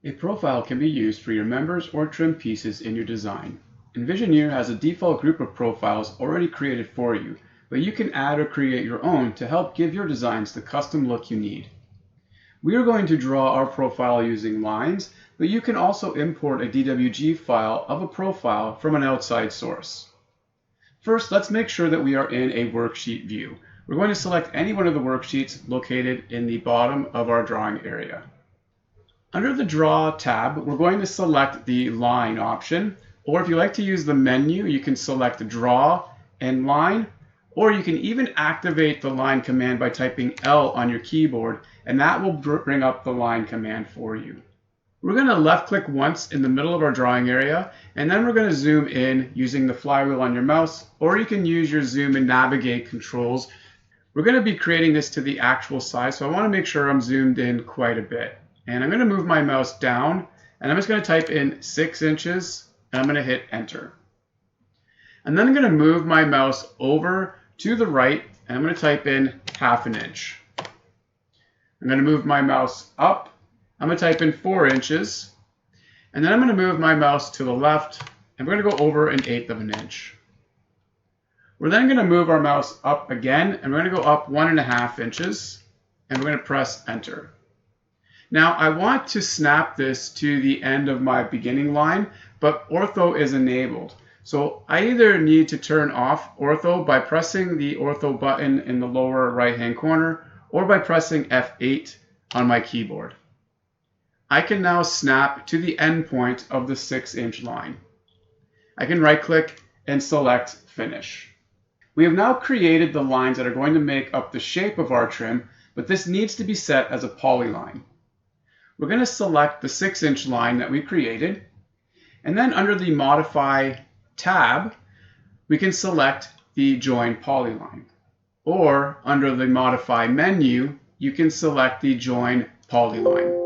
A profile can be used for your members or trim pieces in your design. Envisioneer has a default group of profiles already created for you, but you can add or create your own to help give your designs the custom look you need. We are going to draw our profile using lines, but you can also import a DWG file of a profile from an outside source. First, let's make sure that we are in a worksheet view. We're going to select any one of the worksheets located in the bottom of our drawing area. Under the Draw tab, we're going to select the Line option, or if you like to use the menu, you can select Draw and Line, or you can even activate the Line command by typing L on your keyboard, and that will bring up the Line command for you. We're going to left click once in the middle of our drawing area, and then we're going to zoom in using the flywheel on your mouse, or you can use your zoom and navigate controls. We're going to be creating this to the actual size, so I want to make sure I'm zoomed in quite a bit. And I'm going to move my mouse down, and I'm just going to type in 6 inches, and I'm going to hit enter. And then I'm going to move my mouse over to the right, and I'm going to type in 1/2 inch. I'm going to move my mouse up, I'm going to type in 4 inches, and then I'm going to move my mouse to the left, and we're going to go over 1/8 inch. We're then going to move our mouse up again, and we're going to go up 1.5 inches, and we're going to press enter. Now I want to snap this to the end of my beginning line, but ortho is enabled. So I either need to turn off ortho by pressing the ortho button in the lower right hand corner, or by pressing F8 on my keyboard. I can now snap to the end point of the 6-inch line. I can right click and select finish. We have now created the lines that are going to make up the shape of our trim, but this needs to be set as a polyline. We're going to select the 6-inch line that we created, and then under the Modify tab, we can select the Join Polyline. Or under the Modify menu, you can select the Join Polyline.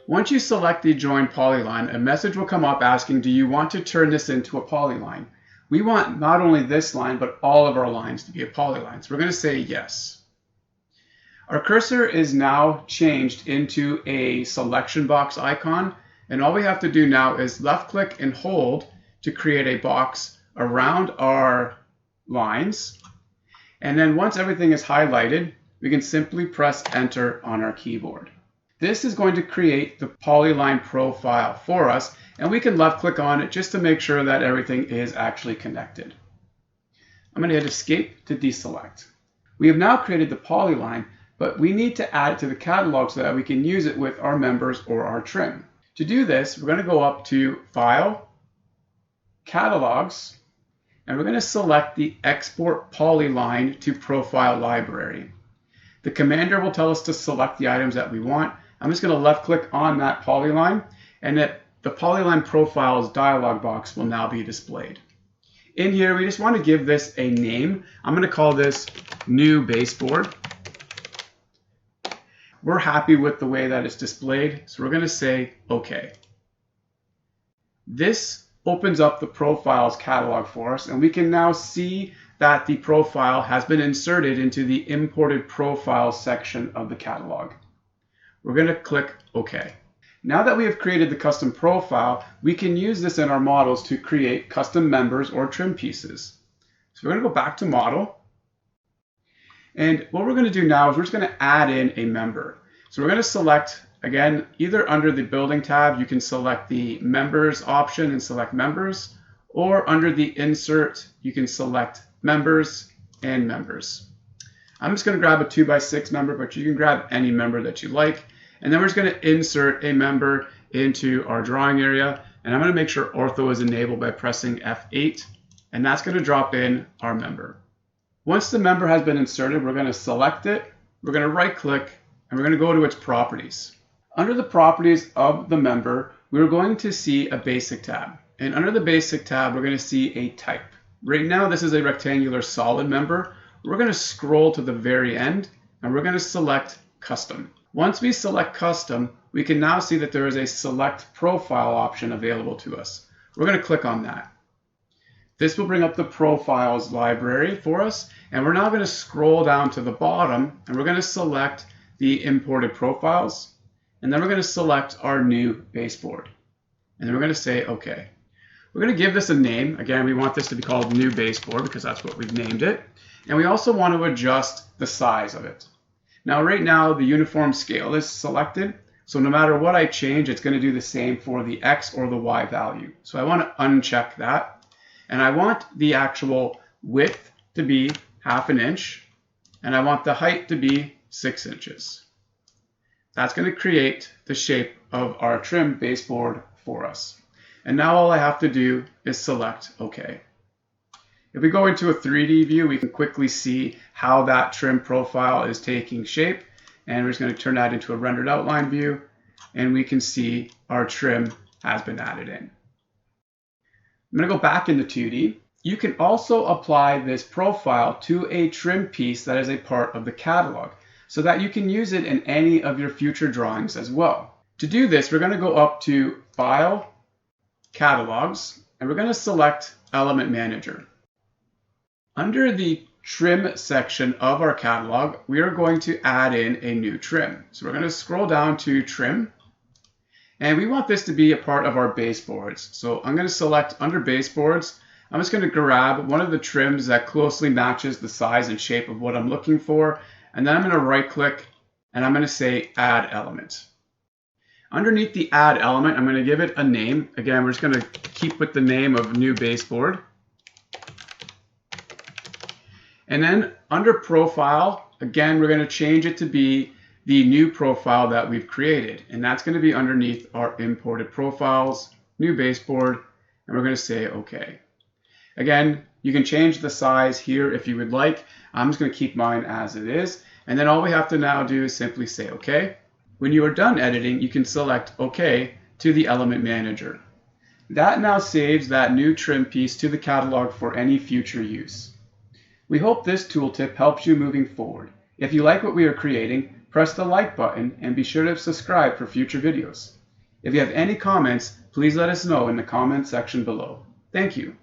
Once you select the Join Polyline, a message will come up asking, do you want to turn this into a polyline? We want not only this line, but all of our lines to be a polyline. So we're going to say yes. Our cursor is now changed into a selection box icon, and all we have to do now is left click and hold to create a box around our lines. And then once everything is highlighted, we can simply press enter on our keyboard. This is going to create the polyline profile for us, and we can left click on it just to make sure that everything is actually connected. I'm going to hit escape to deselect. We have now created the polyline, but we need to add it to the catalog so that we can use it with our members or our trim. To do this, we're going to go up to File, Catalogs, and we're going to select the Export Polyline to Profile Library. The commander will tell us to select the items that we want. I'm just going to left click on that polyline, and the Polyline Profiles dialog box will now be displayed. In here, we just want to give this a name. I'm going to call this New Baseboard. We're happy with the way that it's displayed, so we're going to say OK. This opens up the Profiles catalog for us, and we can now see that the profile has been inserted into the Imported Profiles section of the catalog. We're going to click OK. Now that we have created the custom profile, we can use this in our models to create custom members or trim pieces. So we're going to go back to Model. And what we're going to do now is we're just going to add in a member. So we're going to select, again, either under the Building tab, you can select the Members option and select Members, or under the Insert, you can select Members and Members. I'm just going to grab a 2x6 member, but you can grab any member that you like. And then we're just going to insert a member into our drawing area. And I'm going to make sure ortho is enabled by pressing F8, and that's going to drop in our member. Once the member has been inserted, we're going to select it, we're going to right click, and we're going to go to its properties. Under the properties of the member, we're going to see a basic tab. And under the basic tab, we're going to see a type. Right now, this is a rectangular solid member. We're going to scroll to the very end, and we're going to select custom. Once we select custom, we can now see that there is a select profile option available to us. We're going to click on that. This will bring up the profiles library for us, and we're now going to scroll down to the bottom, and we're going to select the imported profiles, And then we're going to select our new baseboard. And then we're going to say OK. We're going to give this a name. Again, we want this to be called new baseboard because that's what we've named it. And we also want to adjust the size of it. Now, right now, the uniform scale is selected. So no matter what I change, it's going to do the same for the X or the Y value. So I want to uncheck that. And I want the actual width to be 1/2 inch. And I want the height to be 6 inches. That's going to create the shape of our trim baseboard for us. And now all I have to do is select OK. If we go into a 3D view, we can quickly see how that trim profile is taking shape. And we're just going to turn that into a rendered outline view. And we can see our trim has been added in. I'm going to go back into 2D. You can also apply this profile to a trim piece that is a part of the catalog, so that you can use it in any of your future drawings as well. To do this, we're going to go up to File, Catalogs, and we're going to select Element Manager. Under the Trim section of our catalog, we are going to add in a new trim. So we're going to scroll down to Trim, and we want this to be a part of our baseboards. So I'm going to select under Baseboards. I'm just going to grab one of the trims that closely matches the size and shape of what I'm looking for. And then I'm going to right click and I'm going to say Add Element. Underneath the Add Element, I'm going to give it a name. Again, we're just going to keep with the name of New Baseboard. And then under Profile, again, we're going to change it to be the new profile that we've created. And that's going to be underneath our Imported Profiles, New Baseboard, and we're going to say OK. Again, you can change the size here if you would like. I'm just going to keep mine as it is. And then all we have to now do is simply say OK. When you are done editing, you can select OK to the Element Manager. That now saves that new trim piece to the catalog for any future use. We hope this tooltip helps you moving forward. If you like what we are creating, press the like button and be sure to subscribe for future videos. If you have any comments, please let us know in the comment section below. Thank you.